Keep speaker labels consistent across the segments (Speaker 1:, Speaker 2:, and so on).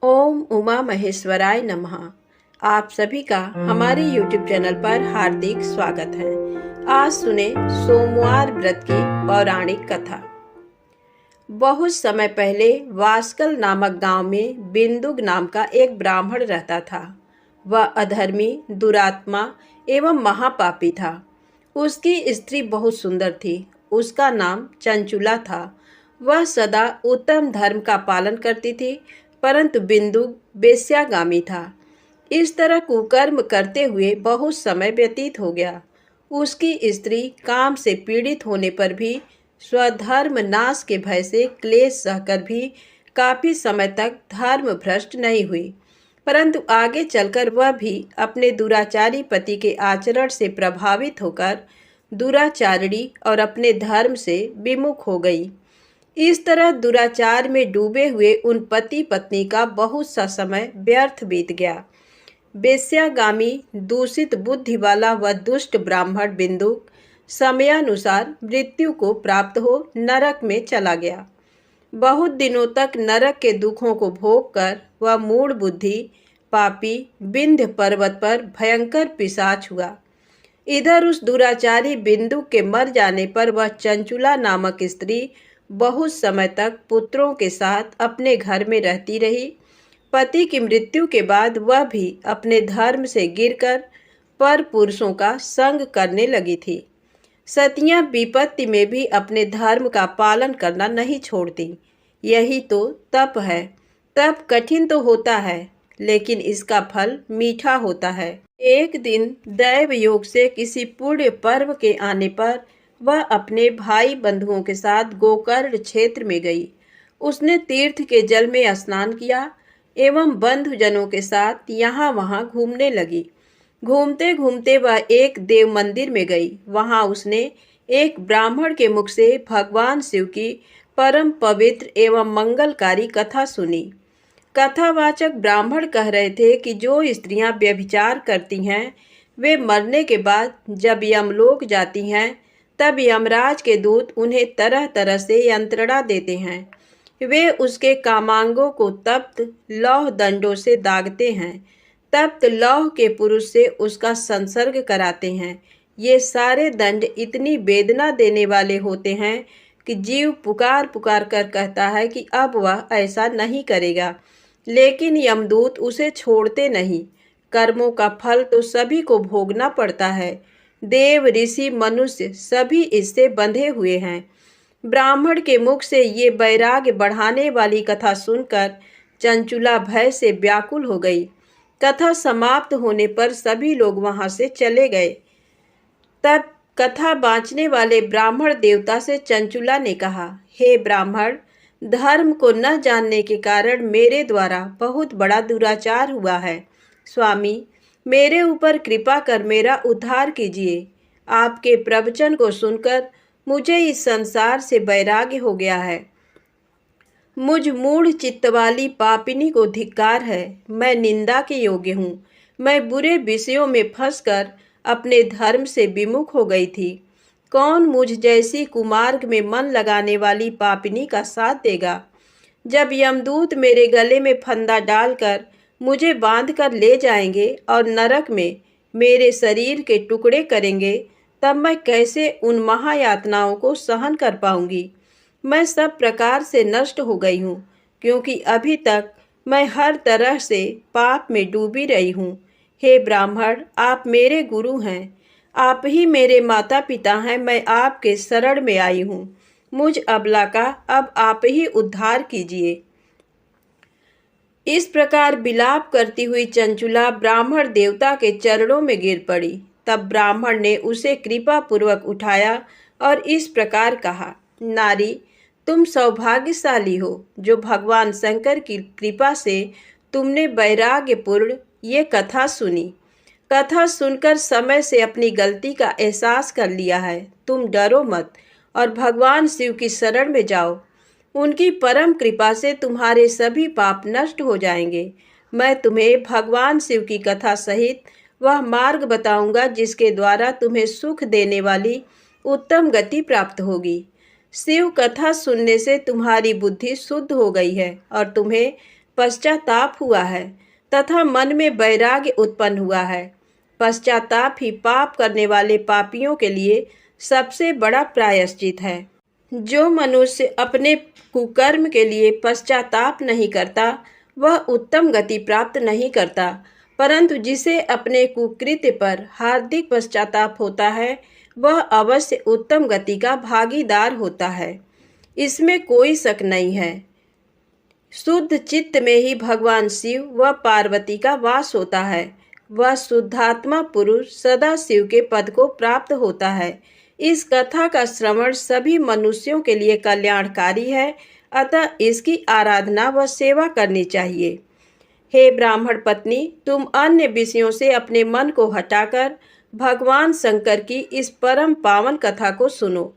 Speaker 1: ओम उमा महेश्वराय नमः। आप सभी का हमारे YouTube चैनल पर हार्दिक स्वागत है। आज सुने सोमवार व्रत की पौराणिक कथा। बहुत समय पहले वास्कल नामक गांव में बिंदुक नाम का एक ब्राह्मण रहता था। वह अधर्मी, दुरात्मा एवं महापापी था। उसकी स्त्री बहुत सुंदर थी। उसका नाम चंचुला था। वह सदा उत्तम धर्म का पालन करती थी, परंतु बिंदुक वेश्यागामी था। इस तरह कुकर्म करते हुए बहुत समय व्यतीत हो गया। उसकी स्त्री काम से पीड़ित होने पर भी स्वधर्म नाश के भय से क्लेश सहकर भी काफी समय तक धर्म भ्रष्ट नहीं हुई, परंतु आगे चलकर वह भी अपने दुराचारी पति के आचरण से प्रभावित होकर दुराचारिणी और अपने धर्म से विमुख हो गई। इस तरह दुराचार में डूबे हुए उन पति पत्नी का बहुत सा समय व्यर्थ बीत गया। वेश्यागामी, दूषित बुद्धि वाला वह दुष्ट ब्राह्मण बिंदुक समयानुसार मृत्यु को प्राप्त हो नरक में चला गया। बहुत दिनों तक नरक के दुखों को भोग कर वह मूढ़ बुद्धि पापी विंध्य पर्वत पर भयंकर पिशाच हुआ। इधर उस दुराचारी बिंदुक के मर जाने पर वह चंचुला नामक स्त्री बहुत समय तक पुत्रों के साथ अपने घर में रहती रही। पति की मृत्यु के बाद वह भी अपने धर्म से गिरकर पर पुरुषों का संग करने लगी थी। सतियां विपत्ति में भी अपने धर्म का पालन करना नहीं छोड़ती। यही तो तप है। तप कठिन तो होता है, लेकिन इसका फल मीठा होता है। एक दिन दैव योग से किसी पुण्य पर्व के आने पर वह अपने भाई बंधुओं के साथ गोकर्ण क्षेत्र में गई। उसने तीर्थ के जल में स्नान किया एवं बंधुजनों के साथ यहाँ वहाँ घूमने लगी। घूमते घूमते वह एक देव मंदिर में गई। वहाँ उसने एक ब्राह्मण के मुख से भगवान शिव की परम पवित्र एवं मंगलकारी कथा सुनी। कथावाचक ब्राह्मण कह रहे थे कि जो स्त्रियां व्यभिचार करती हैं वे मरने के बाद जब यमलोक जाती हैं तब यमराज के दूत उन्हें तरह तरह से यंत्रणा देते हैं। वे उसके कामांगों को तप्त लौह दंडों से दागते हैं। तप्त लौह के पुरुष से उसका संसर्ग कराते हैं। ये सारे दंड इतनी वेदना देने वाले होते हैं कि जीव पुकार पुकार कर कहता है कि अब वह ऐसा नहीं करेगा, लेकिन यमदूत उसे छोड़ते नहीं। कर्मों का फल तो सभी को भोगना पड़ता है। देव, ऋषि, मनुष्य सभी इससे बंधे हुए हैं। ब्राह्मण के मुख से ये वैराग्य बढ़ाने वाली कथा सुनकर चंचुला भय से व्याकुल हो गई। कथा समाप्त होने पर सभी लोग वहां से चले गए। तब कथा बाँचने वाले ब्राह्मण देवता से चंचुला ने कहा, हे ब्राह्मण, धर्म को न जानने के कारण मेरे द्वारा बहुत बड़ा दुराचार हुआ है। स्वामी, मेरे ऊपर कृपा कर मेरा उद्धार कीजिए। आपके प्रवचन को सुनकर मुझे इस संसार से वैराग्य हो गया है। मुझ मूढ़ चित्त वाली पापिनी को धिक्कार है। मैं निंदा के योग्य हूँ। मैं बुरे विषयों में फंसकर अपने धर्म से विमुख हो गई थी। कौन मुझ जैसी कुमार्ग में मन लगाने वाली पापिनी का साथ देगा? जब यमदूत मेरे गले में फंदा डालकर मुझे बांधकर ले जाएंगे और नरक में मेरे शरीर के टुकड़े करेंगे, तब मैं कैसे उन महायातनाओं को सहन कर पाऊंगी? मैं सब प्रकार से नष्ट हो गई हूँ, क्योंकि अभी तक मैं हर तरह से पाप में डूबी रही हूँ। हे ब्राह्मण, आप मेरे गुरु हैं। आप ही मेरे माता पिता हैं। मैं आपके शरण में आई हूँ। मुझ अबला का अब आप ही उद्धार कीजिए। इस प्रकार विलाप करती हुई चंचुला ब्राह्मण देवता के चरणों में गिर पड़ी। तब ब्राह्मण ने उसे कृपा पूर्वक उठाया और इस प्रकार कहा, नारी, तुम सौभाग्यशाली हो जो भगवान शंकर की कृपा से तुमने वैराग्यपूर्ण ये कथा सुनी। कथा सुनकर समय से अपनी गलती का एहसास कर लिया है। तुम डरो मत और भगवान शिव की शरण में जाओ। उनकी परम कृपा से तुम्हारे सभी पाप नष्ट हो जाएंगे। मैं तुम्हें भगवान शिव की कथा सहित वह मार्ग बताऊंगा जिसके द्वारा तुम्हें सुख देने वाली उत्तम गति प्राप्त होगी। शिव कथा सुनने से तुम्हारी बुद्धि शुद्ध हो गई है और तुम्हें पश्चाताप हुआ है तथा मन में वैराग्य उत्पन्न हुआ है। पश्चाताप ही पाप करने वाले पापियों के लिए सबसे बड़ा प्रायश्चित है। जो मनुष्य अपने कुकर्म के लिए पश्चाताप नहीं करता वह उत्तम गति प्राप्त नहीं करता, परंतु जिसे अपने कुकृत्य पर हार्दिक पश्चाताप होता है वह अवश्य उत्तम गति का भागीदार होता है, इसमें कोई शक नहीं है। शुद्ध चित्त में ही भगवान शिव व पार्वती का वास होता है। वह शुद्धात्मा पुरुष सदा शिव के पद को प्राप्त होता है। इस कथा का श्रवण सभी मनुष्यों के लिए कल्याणकारी है, अतः इसकी आराधना व सेवा करनी चाहिए। हे ब्राह्मण पत्नी, तुम अन्य विषयों से अपने मन को हटाकर भगवान शंकर की इस परम पावन कथा को सुनो।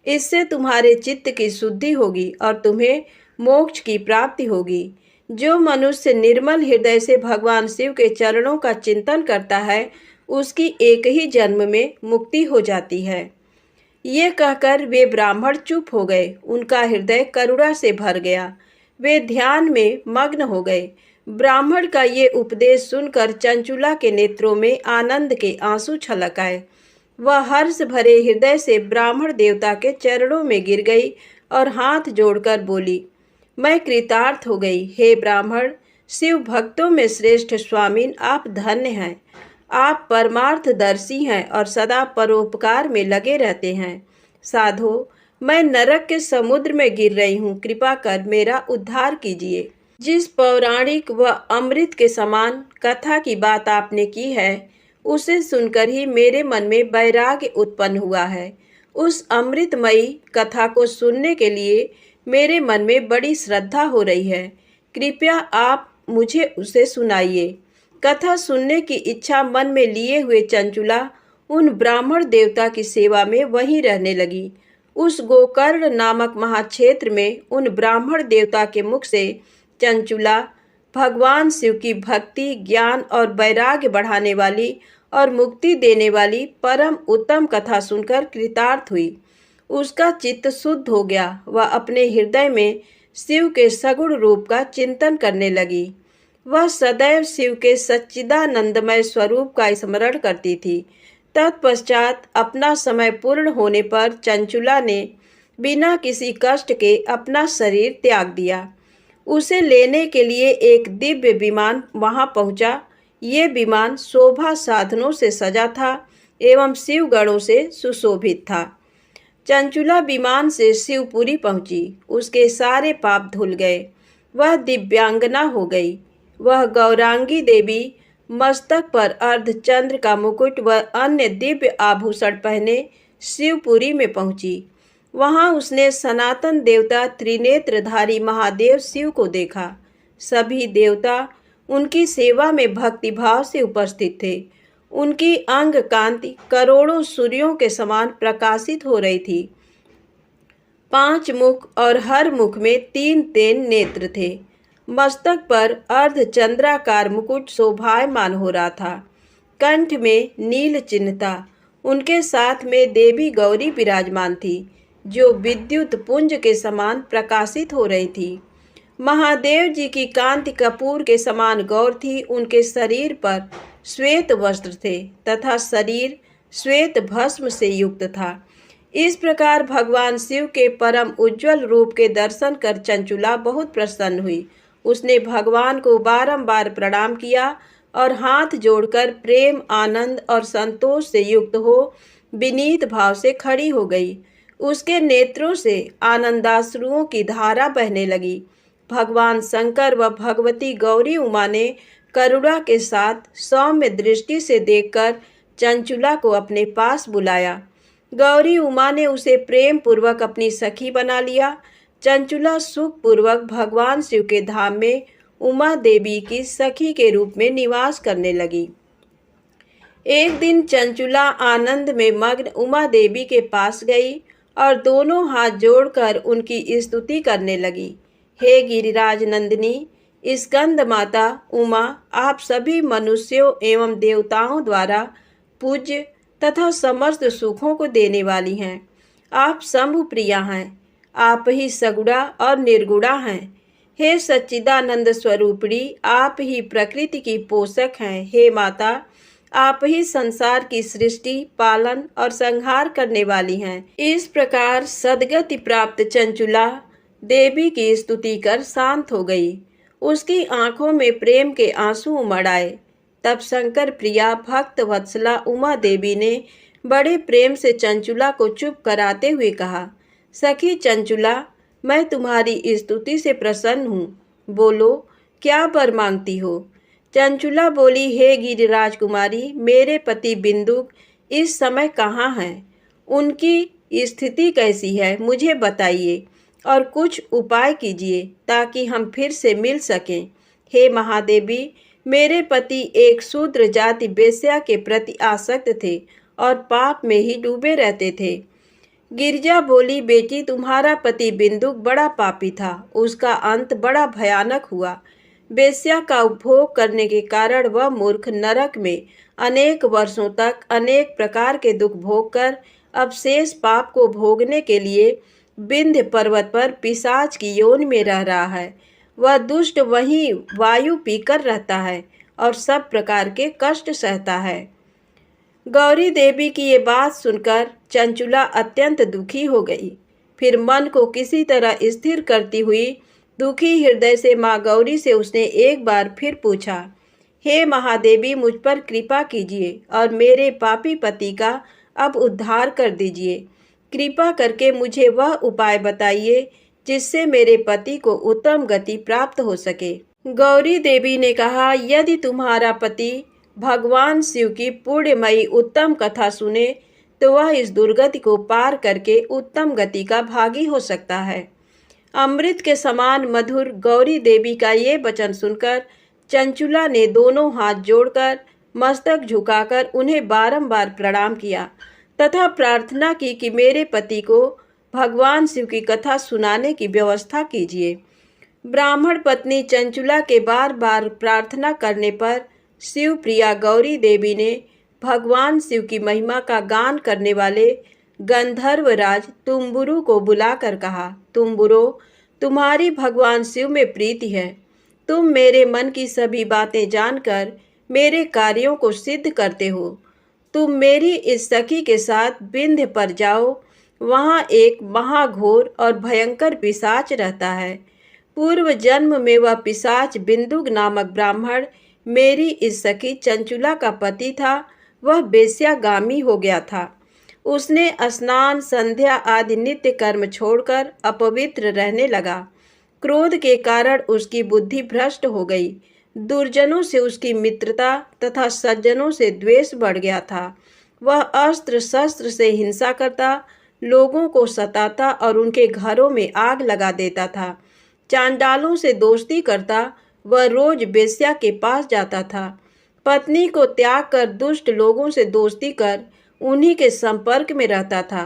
Speaker 1: इससे तुम्हारे चित्त की शुद्धि होगी और तुम्हें मोक्ष की प्राप्ति होगी। जो मनुष्य निर्मल हृदय से भगवान शिव के चरणों का चिंतन करता है उसकी एक ही जन्म में मुक्ति हो जाती है। ये कहकर वे ब्राह्मण चुप हो गए। उनका हृदय करुणा से भर गया। वे ध्यान में मग्न हो गए। ब्राह्मण का ये उपदेश सुनकर चंचुला के नेत्रों में आनंद के आंसू छलक आए। वह हर्ष भरे हृदय से ब्राह्मण देवता के चरणों में गिर गई और हाथ जोड़कर बोली, मैं कृतार्थ हो गई। हे ब्राह्मण, शिव भक्तों में श्रेष्ठ स्वामीन, आप धन्य हैं। आप परमार्थदर्शी हैं और सदा परोपकार में लगे रहते हैं। साधो, मैं नरक के समुद्र में गिर रही हूँ, कृपा कर मेरा उद्धार कीजिए। जिस पौराणिक व अमृत के समान कथा की बात आपने की है उसे सुनकर ही मेरे मन में वैराग्य उत्पन्न हुआ है। उस अमृतमयी कथा को सुनने के लिए मेरे मन में बड़ी श्रद्धा हो रही है। कृपया आप मुझे उसे सुनाइए। कथा सुनने की इच्छा मन में लिए हुए चंचुला उन ब्राह्मण देवता की सेवा में वहीं रहने लगी। उस गोकर्ण नामक महाक्षेत्र में उन ब्राह्मण देवता के मुख से चंचुला भगवान शिव की भक्ति, ज्ञान और वैराग्य बढ़ाने वाली और मुक्ति देने वाली परम उत्तम कथा सुनकर कृतार्थ हुई। उसका चित्त शुद्ध हो गया। वह अपने हृदय में शिव के सगुण रूप का चिंतन करने लगी। वह सदैव शिव के सच्चिदानंदमय स्वरूप का स्मरण करती थी। तत्पश्चात अपना समय पूर्ण होने पर चंचुला ने बिना किसी कष्ट के अपना शरीर त्याग दिया। उसे लेने के लिए एक दिव्य विमान वहां पहुंचा। ये विमान शोभा साधनों से सजा था एवं शिवगणों से सुशोभित था। चंचुला विमान से शिवपुरी पहुंची। उसके सारे पाप धुल गए। वह दिव्यांगना हो गई। वह गौरांगी देवी मस्तक पर अर्धचंद्र का मुकुट व अन्य दिव्य आभूषण पहने शिवपुरी में पहुंची। वहां उसने सनातन देवता त्रिनेत्रधारी महादेव शिव को देखा। सभी देवता उनकी सेवा में भक्तिभाव से उपस्थित थे। उनकी अंग कांति करोड़ों सूर्यों के समान प्रकाशित हो रही थी। 5 मुख और हर मुख में 3 नेत्र थे। मस्तक पर अर्धचंद्राकार मुकुट शोभायमान हो रहा था। कंठ में नील चिन्ह था। उनके साथ में देवी गौरी विराजमान थी जो विद्युत पुंज के समान प्रकाशित हो रही थी। महादेव जी की कांति कपूर के समान गौर थी। उनके शरीर पर श्वेत वस्त्र थे तथा शरीर श्वेत भस्म से युक्त था। इस प्रकार भगवान शिव के परम उज्जवल रूप के दर्शन कर चंचुला बहुत प्रसन्न हुई। उसने भगवान को बारंबार प्रणाम किया और हाथ जोड़कर प्रेम, आनंद और संतोष से युक्त हो विनीत भाव से खड़ी हो गई। उसके नेत्रों से आनंदाश्रुओं की धारा बहने लगी। भगवान शंकर व भगवती गौरी उमा ने करुणा के साथ सौम्य दृष्टि से देखकर चंचुला को अपने पास बुलाया। गौरी उमा ने उसे प्रेम पूर्वक अपनी सखी बना लिया। चंचुला सुख पूर्वक भगवान शिव के धाम में उमा देवी की सखी के रूप में निवास करने लगी। एक दिन चंचुला आनंद में मग्न उमा देवी के पास गई और दोनों हाथ जोड़कर उनकी स्तुति करने लगी। हे गिरिराज नंदिनी, स्कंद माता उमा, आप सभी मनुष्यों एवं देवताओं द्वारा पूज्य तथा समस्त सुखों को देने वाली हैं। आप शंभु प्रिया हैं। आप ही सगुणा और निर्गुणा हैं। हे सच्चिदानंद स्वरूपिणी, आप ही प्रकृति की पोषक हैं। हे माता, आप ही संसार की सृष्टि, पालन और संहार करने वाली हैं। इस प्रकार सद्गति प्राप्त चंचुला देवी की स्तुति कर शांत हो गई। उसकी आंखों में प्रेम के आंसू उमड़ आए। तब शंकर प्रिया भक्त वत्सला उमा देवी ने बड़े प्रेम से चंचुला को चुप कराते हुए कहा, सखी चंचुला, मैं तुम्हारी स्तुति से प्रसन्न हूँ। बोलो, क्या वर मांगती हो? चंचुला बोली, हे गिरिराज कुमारी, मेरे पति बिंदुक इस समय कहाँ हैं? उनकी स्थिति कैसी है, मुझे बताइए और कुछ उपाय कीजिए ताकि हम फिर से मिल सकें। हे महादेवी, मेरे पति एक शूद्र जाति वेश्या के प्रति आसक्त थे और पाप में ही डूबे रहते थे। गिरिजा बोली, बेटी, तुम्हारा पति बिंदुक बड़ा पापी था, उसका अंत बड़ा भयानक हुआ। वेश्या का उपभोग करने के कारण वह मूर्ख नरक में अनेक वर्षों तक अनेक प्रकार के दुख भोग कर अब शेष पाप को भोगने के लिए विंध्य पर्वत पर पिशाच की योनि में रह रहा है। वह दुष्ट वहीं वायु पीकर रहता है और सब प्रकार के कष्ट सहता है। गौरी देवी की ये बात सुनकर चंचुला अत्यंत दुखी हो गई। फिर मन को किसी तरह स्थिर करती हुई दुखी हृदय से माँ गौरी से उसने एक बार फिर पूछा, हे महादेवी, मुझ पर कृपा कीजिए और मेरे पापी पति का अब उद्धार कर दीजिए। कृपा करके मुझे वह उपाय बताइए जिससे मेरे पति को उत्तम गति प्राप्त हो सके। गौरी देवी ने कहा, यदि तुम्हारा पति भगवान शिव की पुण्यमयी उत्तम कथा सुने तो वह इस दुर्गति को पार करके उत्तम गति का भागी हो सकता है। अमृत के समान मधुर गौरी देवी का ये वचन सुनकर चंचुला ने दोनों हाथ जोड़कर मस्तक झुकाकर उन्हें बारंबार प्रणाम किया तथा प्रार्थना की कि मेरे पति को भगवान शिव की कथा सुनाने की व्यवस्था कीजिए। ब्राह्मण पत्नी चंचुला के बार बार प्रार्थना करने पर शिव प्रिया गौरी देवी ने भगवान शिव की महिमा का गान करने वाले गंधर्वराज तुम्बुरु को बुलाकर कहा, तुम्बुरो, तुम्हारी भगवान शिव में प्रीति है। तुम मेरे मन की सभी बातें जानकर मेरे कार्यों को सिद्ध करते हो। तुम मेरी इस सखी के साथ विंध्य पर जाओ। वहाँ एक महाघोर और भयंकर पिशाच रहता है। पूर्व जन्म में वह पिशाच बिंदुक नामक ब्राह्मण मेरी इस सखी चंचुला का पति था। वह वेश्यागामी हो गया था। उसने स्नान, संध्या आदि नित्य कर्म छोड़कर अपवित्र रहने लगा। क्रोध के कारण उसकी बुद्धि भ्रष्ट हो गई। दुर्जनों से उसकी मित्रता तथा सज्जनों से द्वेष बढ़ गया था। वह अस्त्र शस्त्र से हिंसा करता, लोगों को सताता और उनके घरों में आग लगा देता था। चांडालों से दोस्ती करता, वह रोज वेश्या के पास जाता था। पत्नी को त्याग कर दुष्ट लोगों से दोस्ती कर उन्हीं के संपर्क में रहता था।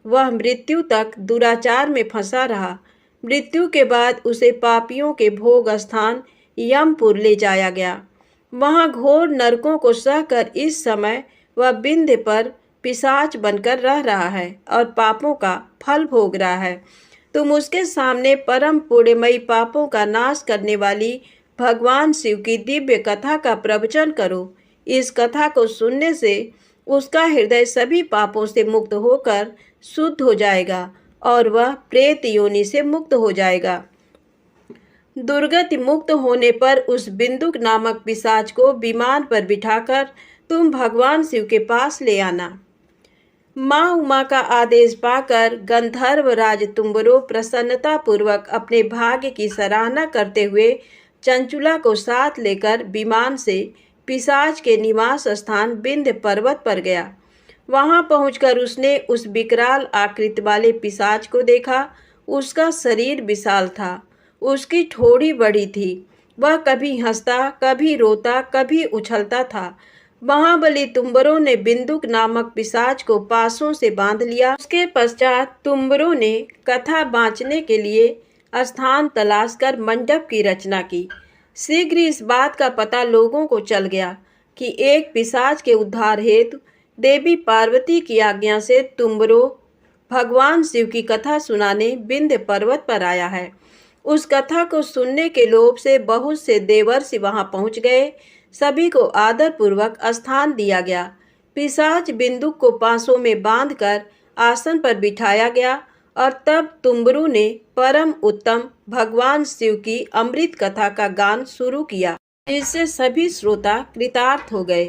Speaker 1: वह मृत्यु तक दुराचार में फंसा रहा। मृत्यु के बाद उसे पापियों के भोग स्थान यमपुर ले जाया गया। वहाँ घोर नरकों को सहकर इस समय वह विंध्य पर पिशाच बनकर रह रहा है और पापों का फल भोग रहा है। तुम उसके सामने परम पुण्यमयी पापों का नाश करने वाली भगवान शिव की दिव्य कथा का प्रवचन करो। इस कथा को सुनने से उसका हृदय सभी पापों से मुक्त होकर शुद्ध हो जाएगा और वह प्रेत योनि से मुक्त हो जाएगा। दुर्गति मुक्त होने पर उस बिंदुक नामक पिशाच को विमान पर बिठाकर तुम भगवान शिव के पास ले आना। माँ उमा का आदेश पाकर गंधर्वराज तुम्बरो प्रसन्नता पूर्वक अपने भाग्य की सराहना करते हुए चंचुला को साथ लेकर विमान से पिशाच के निवास स्थान विंध्य पर्वत पर गया। वहां पहुंचकर उसने उस विकराल आकृति वाले पिशाच को देखा। उसका शरीर विशाल था, उसकी ठोड़ी बड़ी थी। वह कभी हंसता, कभी रोता, कभी उछलता था। महाबली तुम्बरों ने बिंदुक नामक पिशाच को पासों से बांध लिया। उसके पश्चात तुम्बरों ने कथा बाँचने के लिए स्थान तलाश कर मंडप की रचना की। शीघ्र इस बात का पता लोगों को चल गया कि एक पिशाच के उद्धार हेतु देवी पार्वती की आज्ञा से तुम्बरो भगवान शिव की कथा सुनाने विंध्य पर्वत पर आया है। उस कथा को सुनने के लोभ से बहुत से देवर्षि वहां पहुंच गए। सभी को आदर पूर्वक स्थान दिया गया। पिशाच बिंदुक को पांसों में बांधकर आसन पर बिठाया गया और तब तुम्बरू ने परम उत्तम भगवान शिव की अमृत कथा का गान शुरू किया, जिससे सभी श्रोता कृतार्थ हो गए।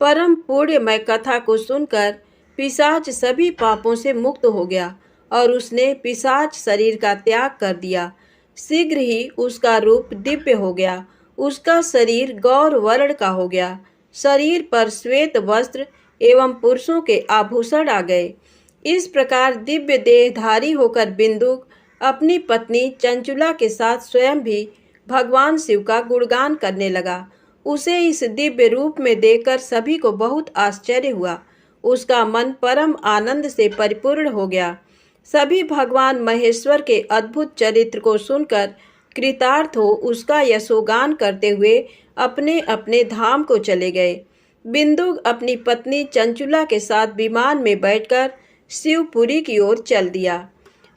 Speaker 1: परम पुण्यमय कथा को सुनकर पिशाच सभी पापों से मुक्त हो गया और उसने पिशाच शरीर का त्याग कर दिया। शीघ्र ही उसका रूप दिव्य हो गया। उसका शरीर गौर वर्ण का हो गया। शरीर पर श्वेत वस्त्र एवं पुरुषों के आभूषण आ गए। इस प्रकार दिव्य देहधारी होकर बिंदुक अपनी पत्नी चंचुला के साथ स्वयं भी भगवान शिव का गुणगान करने लगा। उसे इस दिव्य रूप में देखकर सभी को बहुत आश्चर्य हुआ। उसका मन परम आनंद से परिपूर्ण हो गया। सभी भगवान महेश्वर के अद्भुत चरित्र को सुनकर कृतार्थ हो उसका यशोगान करते हुए अपने अपने धाम को चले गए। बिंदुक अपनी पत्नी चंचुला के साथ विमान में बैठकर शिवपुरी की ओर चल दिया।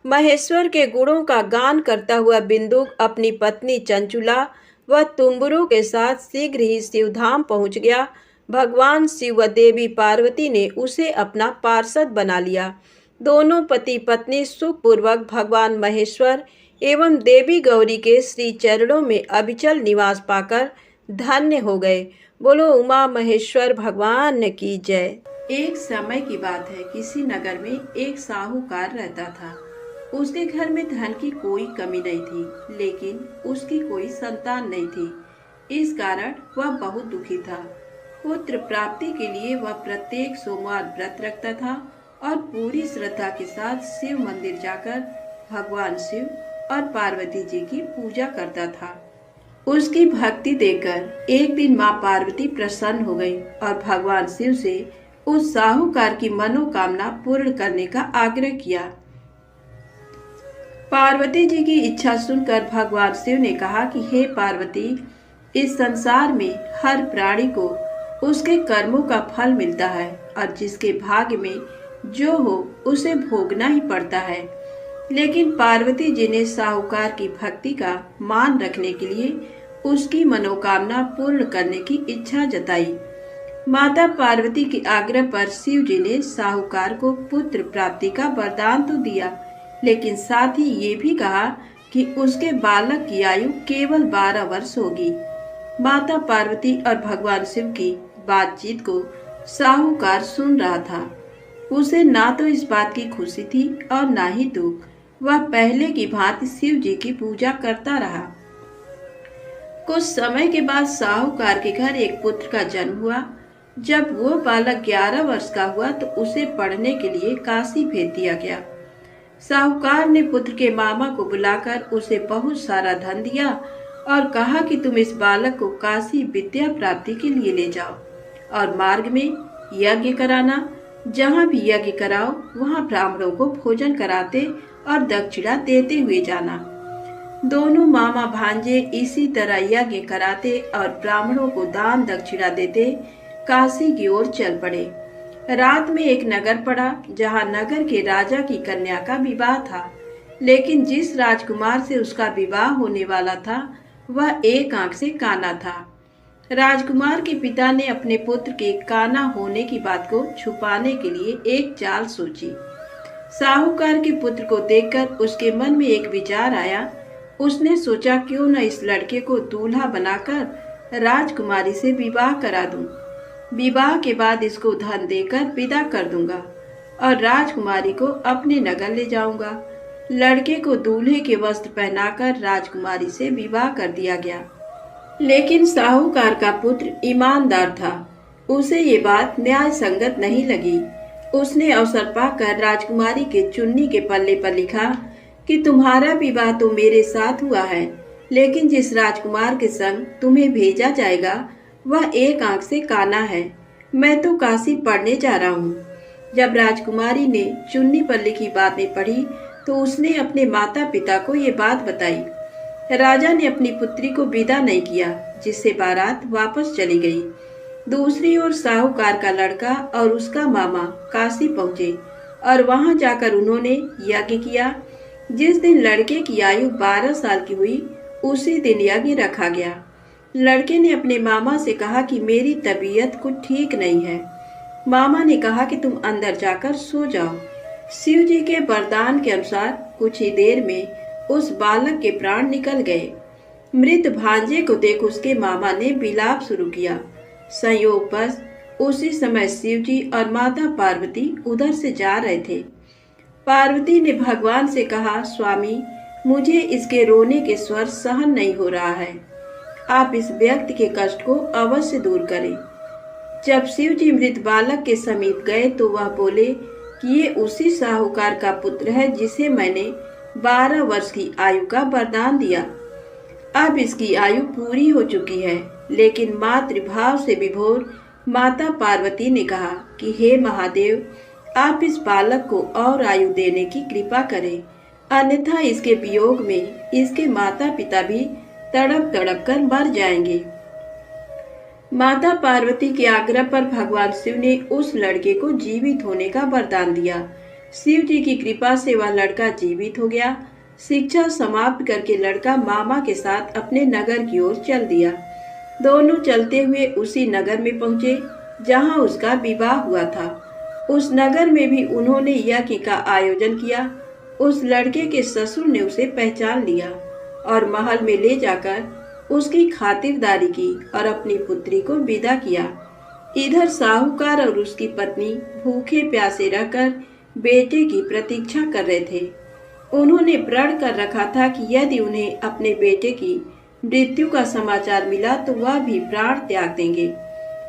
Speaker 1: महेश्वर के गुणों का गान करता हुआ बिंदुक अपनी पत्नी चंचुला व तुम्बरू के साथ शीघ्र ही शिवधाम पहुंच गया। भगवान शिव व देवी पार्वती ने उसे अपना पार्षद बना लिया। दोनों पति पत्नी सुखपूर्वक भगवान महेश्वर एवं देवी गौरी के श्री चरणों में अविचल निवास पाकर धन्य हो गए। बोलो उमा महेश्वर भगवान की जय। एक समय की बात है, किसी नगर में एक साहूकार रहता था। उसके घर में धन की कोई कमी नहीं थी, लेकिन उसकी कोई संतान नहीं थी। इस कारण वह बहुत दुखी था। पुत्र प्राप्ति के लिए वह प्रत्येक सोमवार व्रत रखता था और पूरी श्रद्धा के साथ शिव मंदिर जाकर भगवान शिव और पार्वती जी की पूजा करता था। उसकी भक्ति देखकर एक दिन माँ पार्वती प्रसन्न हो गई और भगवान शिव से उस साहूकार की मनोकामना पूर्ण करने का आग्रह किया। पार्वती जी की इच्छा सुनकर भगवान शिव ने कहा कि हे पार्वती, इस संसार में हर प्राणी को उसके कर्मों का फल मिलता है और जिसके भाग्य में जो हो उसे भोगना ही पड़ता है। लेकिन पार्वती जी ने साहूकार की भक्ति का मान रखने के लिए उसकी मनोकामना पूर्ण करने की इच्छा जताई। माता पार्वती के आग्रह पर शिव जी ने साहूकार को पुत्र प्राप्ति का वरदान तो दिया, लेकिन साथ ही ये भी कहा कि उसके बालक की आयु केवल 12 वर्ष होगी। माता पार्वती और भगवान शिव की बातचीत को साहूकार सुन रहा था। उसे ना तो इस बात की खुशी थी और ना ही दुख। वह पहले की भांति शिव जी की पूजा करता रहा। कुछ समय के बाद साहूकार के घर एक पुत्र का जन्म हुआ। जब वो बालक 11 वर्ष का हुआ तो उसे पढ़ने के लिए काशी भेज दिया गया। साहूकार ने पुत्र के मामा को बुलाकर उसे बहुत सारा धन दिया और कहा कि तुम इस बालक को काशी विद्या प्राप्ति के लिए ले जाओ और मार्ग में यज्ञ कराना। जहाँ भी यज्ञ कराओ वहाँ ब्राह्मणों को भोजन कराते और दक्षिणा देते हुए जाना। दोनों मामा भांजे इसी तरह यज्ञ कराते और ब्राह्मणों को दान दक्षिणा देते काशी की ओर चल पड़े। रात में एक नगर पड़ा जहाँ नगर के राजा की कन्या का विवाह था, लेकिन जिस राजकुमार से उसका विवाह होने वाला था वह एक आंख से काना था। राजकुमार के पिता ने अपने पुत्र के काना होने की बात को छुपाने के लिए एक चाल सोची। साहूकार के पुत्र को देखकर उसके मन में एक विचार आया। उसने सोचा क्यों न इस लड़के को दूल्हा बनाकर राजकुमारी से विवाह करा दूं। विवाह के बाद इसको धन देकर विदा कर दूंगा और राजकुमारी को अपने नगर ले जाऊंगा। लड़के को दूल्हे के वस्त्र पहनाकर राजकुमारी से विवाह कर दिया गया। लेकिन साहूकार का पुत्र ईमानदार था। उसे ये बात न्याय संगत नहीं लगी। उसने अवसर पाकर राजकुमारी के चुन्नी के पल्ले पर लिखा कि तुम्हारा विवाह तो मेरे साथ हुआ है, लेकिन जिस राजकुमार के संग तुम्हें भेजा जाएगा वह एक आंख से काना है। मैं तो काशी पढ़ने जा रहा हूँ। जब राजकुमारी ने चुन्नी पर लिखी बातें पढ़ी तो उसने अपने माता पिता को ये बात बताई। राजा ने अपनी पुत्री को विदा नहीं किया, जिससे बारात वापस चली गई। दूसरी ओर साहूकार का लड़का और उसका मामा काशी पहुंचे और वहां जाकर उन्होंने यज्ञ किया। जिस दिन लड़के की आयु 12 साल की हुई उसी दिन यज्ञ रखा गया। लड़के ने अपने मामा से कहा कि मेरी तबीयत कुछ ठीक नहीं है। मामा ने कहा कि तुम अंदर जाकर सो जाओ। शिव जी के वरदान के अनुसार कुछ ही देर में उस बालक के प्राण निकल गए। मृत भांजे को देख उसके मामा ने विलाप शुरू किया। संयोगवश उसी समय शिव जी और माता पार्वती उधर से जा रहे थे। पार्वती ने भगवान से कहा, स्वामी, मुझे इसके रोने के स्वर सहन नहीं हो रहा है। आप इस व्यक्ति के कष्ट को अवश्य दूर करें। जब शिव जी मृत बालक के समीप गए तो वह बोले कि ये उसी साहूकार का पुत्र है जिसे मैंने 12 वर्ष की आयु का वरदान दिया। अब इसकी आयु पूरी हो चुकी है। लेकिन मातृभाव से विभोर माता पार्वती ने कहा कि हे महादेव, आप इस बालक को और आयु देने की कृपा करें, अन्यथा इसके वियोग में इसके माता पिता भी तड़प तड़प कर मर जाएंगे। माता पार्वती के आग्रह पर भगवान शिव ने उस लड़के को जीवित होने का वरदान दिया। शिव जी की कृपा से वह लड़का जीवित हो गया। शिक्षा समाप्त करके लड़का मामा के साथ अपने नगर की ओर चल दिया। दोनों चलते हुए उसी नगर में पहुंचे जहां उसका विवाह हुआ था। उस नगर में भी उन्होंने यज्ञ का आयोजन किया। उस लड़के के ससुर ने उसे पहचान लिया और महल में ले जाकर उसकी खातिरदारी की और अपनी पुत्री को विदा किया। इधर साहूकार और उसकी पत्नी भूखे प्यासे रहकर बेटे की प्रतीक्षा कर रहे थे। उन्होंने प्रण कर रखा था कि यदि उन्हें अपने बेटे की मृत्यु का समाचार मिला तो वह भी प्राण त्याग देंगे,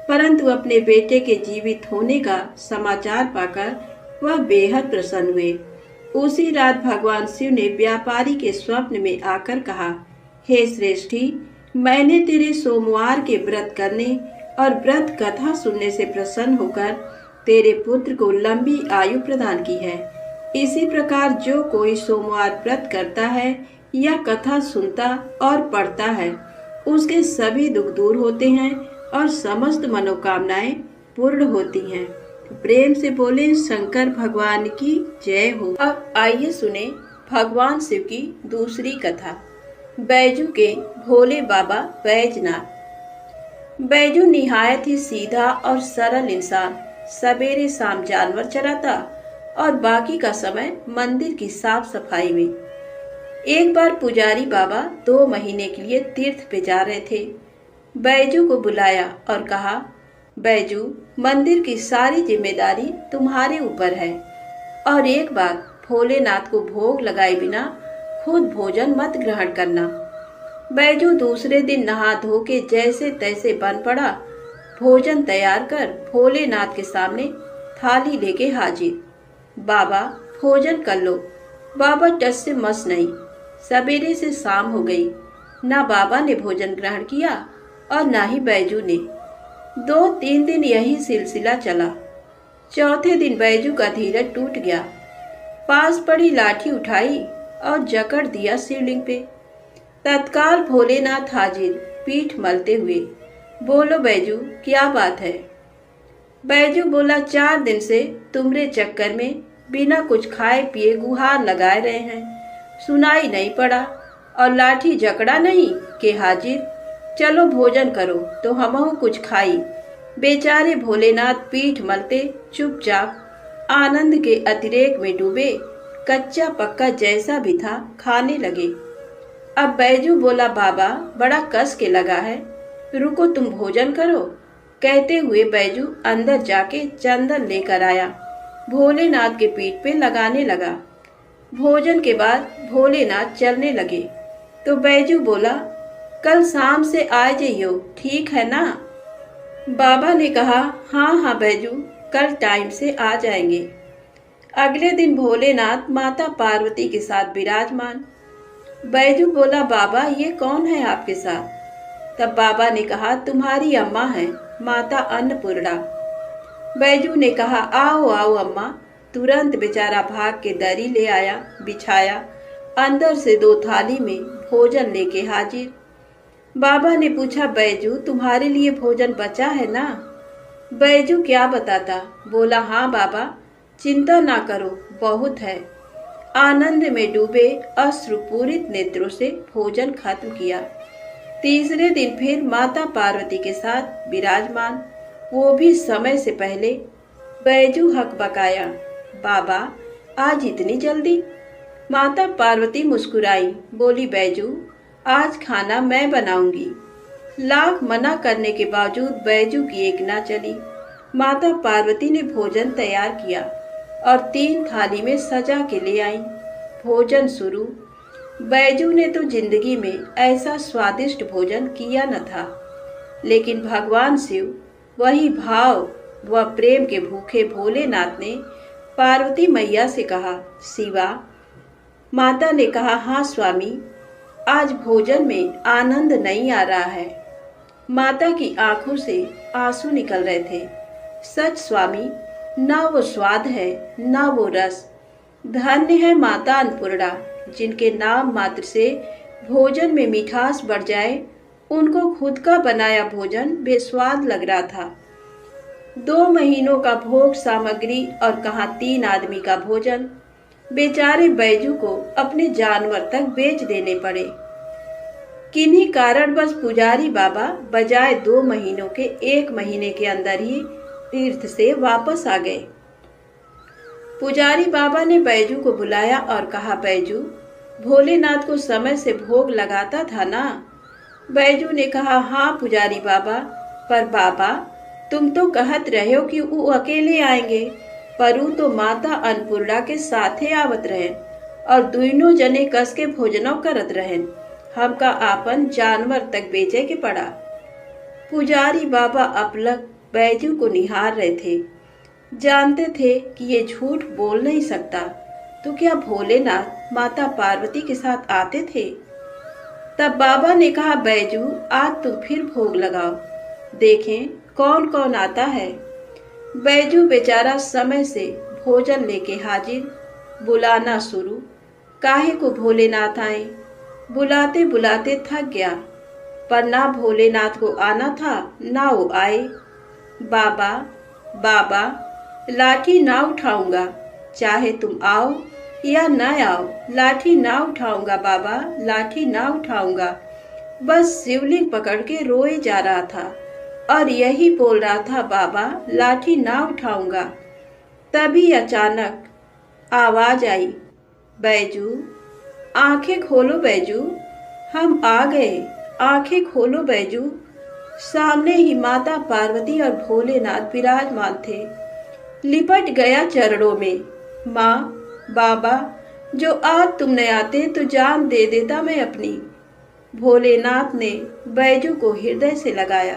Speaker 1: परंतु अपने बेटे के जीवित होने का समाचार पाकर वह बेहद प्रसन्न हुए। उसी रात भगवान शिव ने व्यापारी के स्वप्न में आकर कहा, हे श्रेष्ठी, मैंने तेरे सोमवार के व्रत करने और व्रत कथा सुनने से प्रसन्न होकर तेरे पुत्र को लंबी आयु प्रदान की है। इसी प्रकार जो कोई सोमवार व्रत करता है या कथा सुनता और पढ़ता है, उसके सभी दुख दूर होते हैं और समस्त मनोकामनाएं पूर्ण होती हैं। प्रेम से बोले शंकर भगवान की जय हो। अब आइए सुने भगवान शिव की दूसरी कथा, बैजू के भोले बाबा बैजनाथ। बैजू निहायत ही सीधा और सरल इंसान सवेरे शाम जानवर चराता और बाकी का समय मंदिर की साफ सफाई में। एक बार पुजारी बाबा 2 महीने के लिए तीर्थ पे जा रहे थे। बैजू को बुलाया और कहा, बैजू, मंदिर की सारी जिम्मेदारी तुम्हारे ऊपर है और एक बार भोलेनाथ को भोग लगाए बिना खुद भोजन मत ग्रहण करना। बैजू दूसरे दिन नहा धो के जैसे तैसे बन पड़ा। भोजन तैयार कर भोलेनाथ के सामने थाली लेके हाजिर। बाबा, भोजन कर लो। बाबा टस से मस नहीं। सवेरे से शाम हो गई, ना बाबा ने भोजन ग्रहण किया और ना ही बैजू ने। 2-3 दिन यही सिलसिला चला। चौथे दिन बैजू का धीरज टूट गया। पास पड़ी लाठी उठाई और जकड़ दिया शिवलिंग पे। तत्काल भोलेनाथ हाजिर, पीठ मलते हुए। बोलो बैजू, क्या बात है? बैजू बोला, 4 दिन से तुम्हारे चक्कर में बिना कुछ खाए पिए गुहार लगाए रहे हैं, सुनाई नहीं पड़ा और लाठी जकड़ा नहीं के हाजिर। चलो भोजन करो तो हमहु कुछ खाई। बेचारे भोलेनाथ पीठ मलते चुपचाप आनंद के अतिरेक में डूबे, कच्चा पक्का जैसा भी था खाने लगे। अब बैजू बोला, बाबा, बड़ा कस के लगा है, रुको तुम भोजन करो। कहते हुए बैजू अंदर जाके चंदन लेकर आया, भोलेनाथ के पीठ पे लगाने लगा। भोजन के बाद भोलेनाथ चलने लगे तो बैजू बोला, कल शाम से आ जाइयो, ठीक है ना? बाबा ने कहा, हाँ हाँ बैजू, कल टाइम से आ जाएंगे। अगले दिन भोलेनाथ माता पार्वती के साथ विराजमान। बैजू बोला, बाबा, ये कौन है आपके साथ? तब बाबा ने कहा, तुम्हारी अम्मा है, माता अन्नपूर्णा। बैजू ने कहा, आओ आओ अम्मा। तुरंत बेचारा भाग के दरी ले आया, बिछाया, अंदर से 2 थाली में भोजन लेके हाजिर। बाबा ने पूछा, बैजू, तुम्हारे लिए भोजन बचा है ना? बैजू क्या बताता, बोला, हाँ बाबा, चिंता ना करो, बहुत है। आनंद में डूबे अश्रुपूरित नेत्रों से भोजन खत्म किया। तीसरे दिन फिर माता पार्वती के साथ विराजमान, वो भी समय से पहले। बैजू हकबकाया, बाबा आज इतनी जल्दी? माता पार्वती मुस्कुराई, बोली बैजू आज खाना मैं बनाऊंगी। लाख मना करने के बावजूद बैजू की एक ना चली। माता पार्वती ने भोजन तैयार किया और 3 थाली में सजा के ले आई। भोजन शुरू। बैजू ने तो जिंदगी में ऐसा स्वादिष्ट भोजन किया न था, लेकिन भगवान शिव, वही भाव व प्रेम के भूखे भोलेनाथ ने पार्वती मैया से कहा, शिवा। माता ने कहा, हाँ स्वामी, आज भोजन में आनंद नहीं आ रहा है। माता की आंखों से आंसू निकल रहे थे। सच स्वामी, ना वो स्वाद है ना वो रस। धन्य है माता अन्नपूर्णा, जिनके नाम मात्र से भोजन में मिठास बढ़ जाए। उनको खुद का बनाया भोजन बेस्वाद लग रहा था। 2 महीनों का भोग सामग्री और कहाँ 3 आदमी का भोजन। बेचारे बैजू को अपने जानवर तक बेच देने पड़े। किन्हीं कारणवश पुजारी बाबा बजाय 2 महीनों के 1 महीने के अंदर ही तीर्थ से वापस आ गए। पुजारी बाबा ने बैजू को बुलाया और कहा, बैजू, भोलेनाथ को समय से भोग लगाता था ना? बैजू ने कहा, हाँ पुजारी बाबा, पर बाबा तुम तो कहत रहे हो कि वो अकेले आएंगे, पर वो तो माता अन्नपूर्णा के साथे आवत रहें और दोनों जने कस के भोजनों करत रहें। हमका आपन जानवर तक बेचे के पड़ा। पुजारी बाबा अपलक बैजू को निहार रहे थे। जानते थे कि ये झूठ बोल नहीं सकता, तो क्या भोलेनाथ माता पार्वती के साथ आते थे? तब बाबा ने कहा, बैजू आज तुम फिर भोग लगाओ, देखें कौन कौन आता है। बैजू बेचारा समय से भोजन लेके हाजिर। बुलाना शुरू। काहे को भोलेनाथ आए? बुलाते बुलाते थक गया, पर ना भोलेनाथ को आना था ना वो आए। बाबा बाबा, लाठी ना उठाऊंगा, चाहे तुम आओ या न आओ, लाठी ना उठाऊंगा बाबा, लाठी ना उठाऊंगा। बस शिवलिंग पकड़ के रोए जा रहा था और यही बोल रहा था, बाबा लाठी ना उठाऊंगा। तभी अचानक आवाज आई, बैजू आंखें खोलो बैजू, हम आ गए, आंखें खोलो बैजू। सामने ही माता पार्वती और भोलेनाथ विराजमान थे। लिपट गया चरणों में। माँ, बाबा, जो आज तुम न आते तो जान दे देता मैं अपनी। भोलेनाथ ने बैजू को हृदय से लगाया।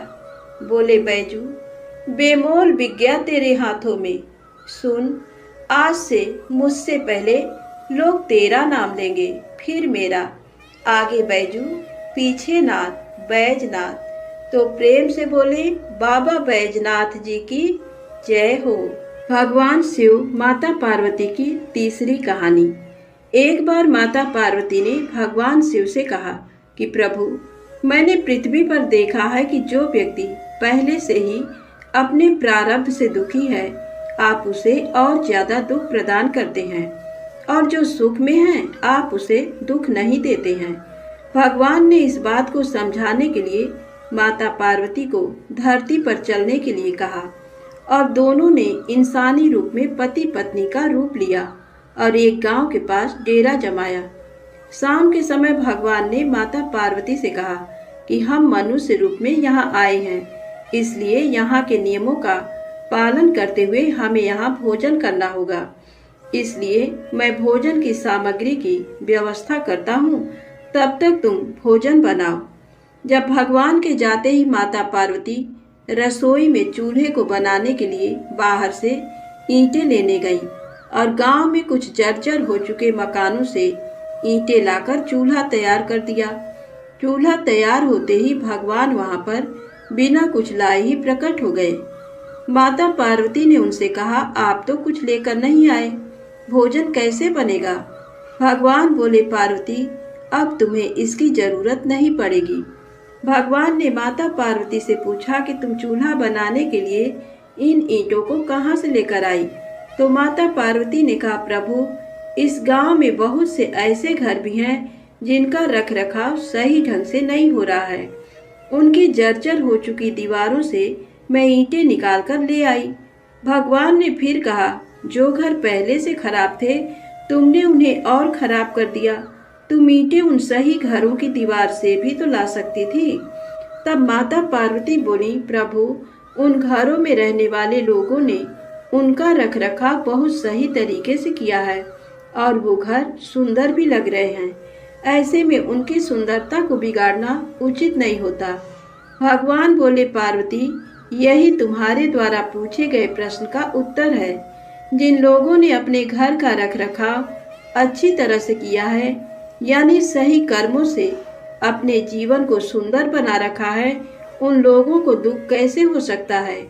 Speaker 1: बोले, बैजू बेमोल विज्ञा तेरे हाथों में। सुन, आज से मुझसे पहले लोग तेरा नाम लेंगे, फिर मेरा। आगे बैजू, पीछे नाथ, बैजनाथ। तो प्रेम से बोले, बाबा बैजनाथ जी की जय हो। भगवान शिव माता पार्वती की तीसरी कहानी। एक बार माता पार्वती ने भगवान शिव से कहा कि प्रभु, मैंने पृथ्वी पर देखा है कि जो व्यक्ति पहले से ही अपने प्रारब्ध से दुखी है, आप उसे और ज्यादा दुख प्रदान करते हैं, और जो सुख में है आप उसे दुख नहीं देते हैं। भगवान ने इस बात को समझाने के लिए माता पार्वती को धरती पर चलने के लिए कहा और दोनों ने इंसानी रूप में पति पत्नी का रूप लिया और एक गांव के पास डेरा जमाया। शाम के समय भगवान ने माता पार्वती से कहा कि हम मनुष्य रूप में यहाँ आए हैं, इसलिए यहाँ के नियमों का पालन करते हुए हमें यहाँ भोजन करना होगा। इसलिए मैं भोजन की सामग्री की व्यवस्था करता हूँ, तब तक तुम भोजन बनाओ। जब भगवान के जाते ही माता पार्वती रसोई में चूल्हे को बनाने के लिए बाहर से ईंटें लेने गई और गांव में कुछ जर्जर हो चुके मकानों से ईंटें लाकर चूल्हा तैयार कर दिया। चूल्हा तैयार होते ही भगवान वहां पर बिना कुछ लाए ही प्रकट हो गए। माता पार्वती ने उनसे कहा, आप तो कुछ लेकर नहीं आए, भोजन कैसे बनेगा? भगवान बोले, पार्वती अब तुम्हें इसकी जरूरत नहीं पड़ेगी। भगवान ने माता पार्वती से पूछा कि तुम चूल्हा बनाने के लिए इन ईंटों को कहाँ से लेकर आई? तो माता पार्वती ने कहा, प्रभु इस गांव में बहुत से ऐसे घर भी हैं जिनका रखरखाव सही ढंग से नहीं हो रहा है। उनकी जर्जर हो चुकी दीवारों से मैं ईंटें निकाल कर ले आई। भगवान ने फिर कहा, जो घर पहले से खराब थे तुमने उन्हें और खराब कर दिया। तुम ईंटें उन सही घरों की दीवार से भी तो ला सकती थी। तब माता पार्वती बोली, प्रभु, उन घरों में रहने वाले लोगों ने उनका रखरखाव बहुत सही तरीके से किया है और वो घर सुंदर भी लग रहे हैं। ऐसे में उनकी सुंदरता को बिगाड़ना उचित नहीं होता। भगवान बोले, पार्वती, यही तुम्हारे द्वारा पूछे गए प्रश्न का उत्तर है। जिन लोगों ने अपने घर का रखरखाव अच्छी तरह से किया है, यानी सही कर्मों से अपने जीवन को सुंदर बना रखा है, उन लोगों को दुख कैसे हो सकता है।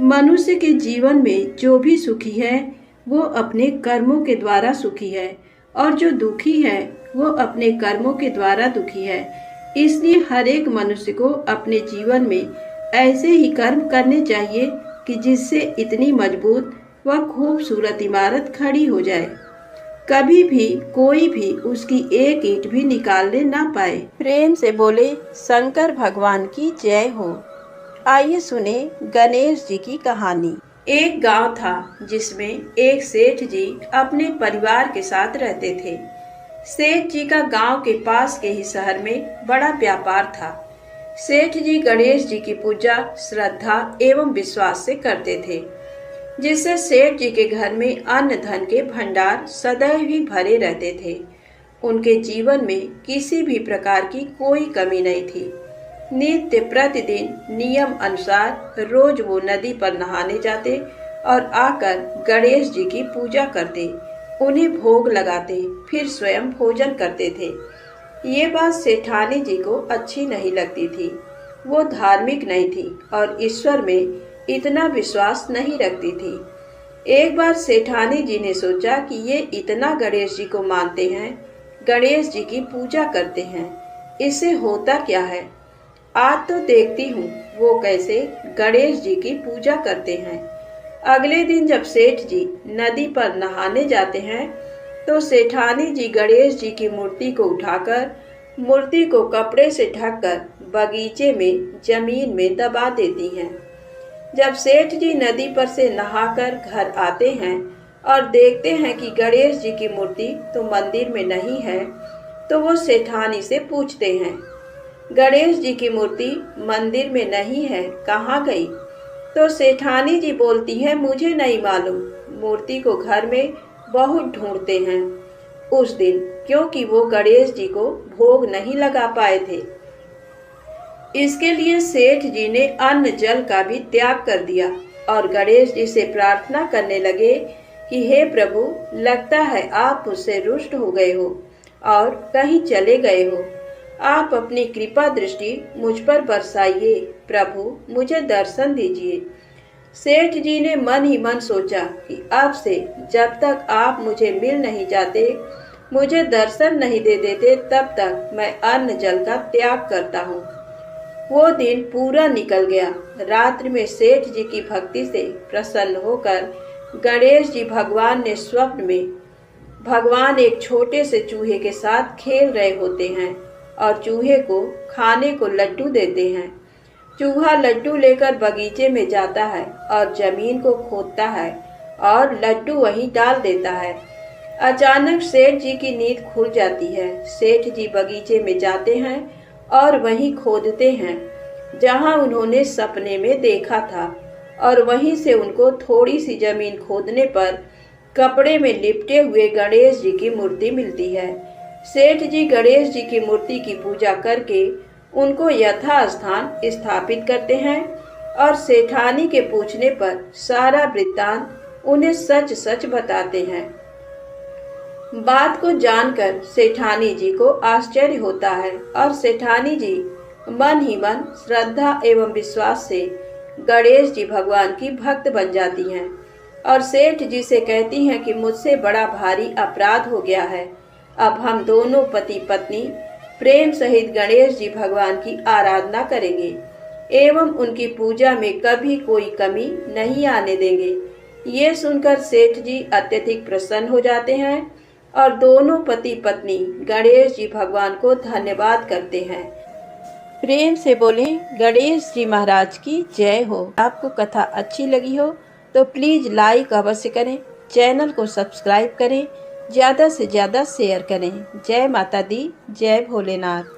Speaker 1: मनुष्य के जीवन में जो भी सुखी है वो अपने कर्मों के द्वारा सुखी है, और जो दुखी है वो अपने कर्मों के द्वारा दुखी है। इसलिए हर एक मनुष्य को अपने जीवन में ऐसे ही कर्म करने चाहिए कि जिससे इतनी मजबूत व खूबसूरत इमारत खड़ी हो जाए, कभी भी कोई भी उसकी एक ईंट भी निकालने ना पाए। प्रेम से बोले, शंकर भगवान की जय हो। आइए सुने गणेश जी की कहानी। एक गांव था जिसमें एक सेठ जी अपने परिवार के साथ रहते थे। सेठ जी का गांव के पास के ही शहर में बड़ा व्यापार था। सेठ जी गणेश जी की पूजा श्रद्धा एवं विश्वास से करते थे, जिससे सेठ जी के घर में अन्न धन के भंडार सदैव ही भरे रहते थे। उनके जीवन में किसी भी प्रकार की कोई कमी नहीं थी। नित्य प्रतिदिन नियम अनुसार रोज वो नदी पर नहाने जाते और आकर गणेश जी की पूजा करते, उन्हें भोग लगाते, फिर स्वयं भोजन करते थे। ये बात सेठानी जी को अच्छी नहीं लगती थी। वो धार्मिक नहीं थी और ईश्वर में इतना विश्वास नहीं रखती थी। एक बार सेठानी जी ने सोचा कि ये इतना गणेश जी को मानते हैं, गणेश जी की पूजा करते हैं, इससे होता क्या है। आज तो देखती हूँ वो कैसे गणेश जी की पूजा करते हैं। अगले दिन जब सेठ जी नदी पर नहाने जाते हैं तो सेठानी जी गणेश जी की मूर्ति को उठाकर मूर्ति को कपड़े से ढककर बगीचे में जमीन में दबा देती हैं। जब सेठ जी नदी पर से नहाकर घर आते हैं और देखते हैं कि गणेश जी की मूर्ति तो मंदिर में नहीं है, तो वो सेठानी से पूछते हैं, गणेश जी की मूर्ति मंदिर में नहीं है, कहाँ गई। तो सेठानी जी बोलती है, मुझे नहीं मालूम, मूर्ति को घर में बहुत ढूंढते हैं उस दिन, क्योंकि वो गणेश जी को भोग नहीं लगा पाए थे। इसके लिए सेठ जी ने अन्न जल का भी त्याग कर दिया और गणेश जी से प्रार्थना करने लगे कि हे प्रभु, लगता है आप मुझसे रुष्ट हो गए हो और कहीं चले गए हो। आप अपनी कृपा दृष्टि मुझ पर बरसाइए, प्रभु मुझे दर्शन दीजिए। सेठ जी ने मन ही मन सोचा कि अब से जब तक आप मुझे मिल नहीं जाते, मुझे दर्शन नहीं दे देते, तब तक मैं अन्न जल का त्याग करता हूँ। वो दिन पूरा निकल गया। रात्रि में सेठ जी की भक्ति से प्रसन्न होकर गणेश जी भगवान ने स्वप्न में भगवान एक छोटे से चूहे के साथ खेल रहे होते हैं और चूहे को खाने को लड्डू देते हैं। चूहा लड्डू लेकर बगीचे में जाता है और जमीन को खोदता है और लड्डू वहीं डाल देता है। अचानक सेठ जी की नींद खुल जाती है। सेठ जी बगीचे में जाते हैं और वहीं खोदते हैं जहां उन्होंने सपने में देखा था, और वहीं से उनको थोड़ी सी जमीन खोदने पर कपड़े में लिपटे हुए गणेश जी की मूर्ति मिलती है। सेठ जी गणेश जी की मूर्ति की पूजा करके उनको यथास्थान स्थापित करते हैं और सेठानी के पूछने पर सारा वृत्तांत उन्हें सच सच बताते हैं। बात को जानकर सेठानी जी को आश्चर्य होता है और सेठानी जी मन ही मन श्रद्धा एवं विश्वास से गणेश जी भगवान की भक्त बन जाती हैं और सेठ जी से कहती हैं कि मुझसे बड़ा भारी अपराध हो गया है। अब हम दोनों पति पत्नी प्रेम सहित गणेश जी भगवान की आराधना करेंगे एवं उनकी पूजा में कभी कोई कमी नहीं आने देंगे। ये सुनकर सेठ जी अत्यधिक प्रसन्न हो जाते हैं और दोनों पति पत्नी गणेश जी भगवान को धन्यवाद करते हैं। प्रेम से बोलें गणेश जी महाराज की जय हो। आपको कथा अच्छी लगी हो तो प्लीज़ लाइक अवश्य करें, चैनल को सब्सक्राइब करें, ज़्यादा से ज़्यादा शेयर करें। जय माता दी, जय भोलेनाथ।